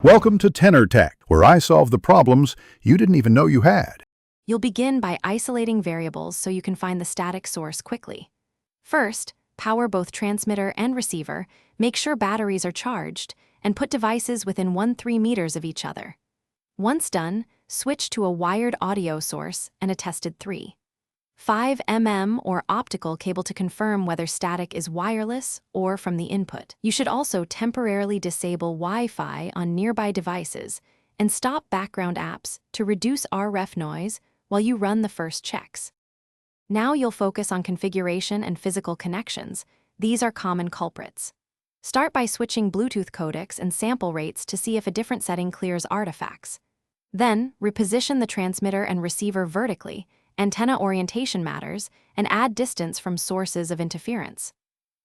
Welcome to Tenor Tech, where I solve the problems you didn't even know you had. You'll begin by isolating variables so you can find the static source quickly. First, power both transmitter and receiver, make sure batteries are charged, and put devices within 1-3 meters of each other. Once done, switch to a wired audio source and a tested 3.5 mm or optical cable to confirm whether static is wireless or from the input. You should also temporarily disable Wi-Fi on nearby devices and stop background apps to reduce RF noise while you run the first checks. Now you'll focus on configuration and physical connections. These are common culprits. Start by switching Bluetooth codecs and sample rates to see if a different setting clears artifacts. Then, reposition the transmitter and receiver vertically. Antenna orientation matters, and add distance from sources of interference.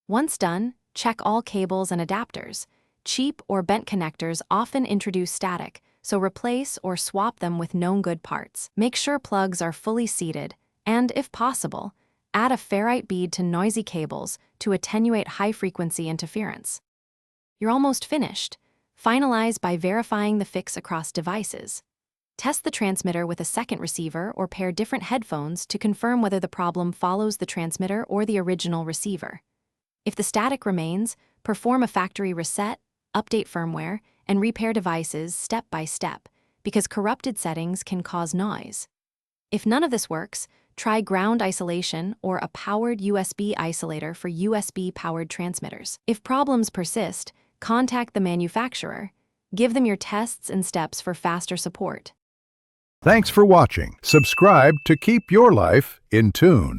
Once done, check all cables and adapters. Cheap or bent connectors often introduce static, so replace or swap them with known good parts. Make sure plugs are fully seated, and, if possible, add a ferrite bead to noisy cables to attenuate high-frequency interference. You're almost finished. Finalize by verifying the fix across devices. Test the transmitter with a second receiver or pair different headphones to confirm whether the problem follows the transmitter or the original receiver. If the static remains, perform a factory reset, update firmware, and repair devices step by step, because corrupted settings can cause noise. If none of this works, try ground isolation or a powered USB isolator for USB-powered transmitters. If problems persist, contact the manufacturer. Give them your tests and steps for faster support. Thanks for watching. Subscribe to keep your life in tune.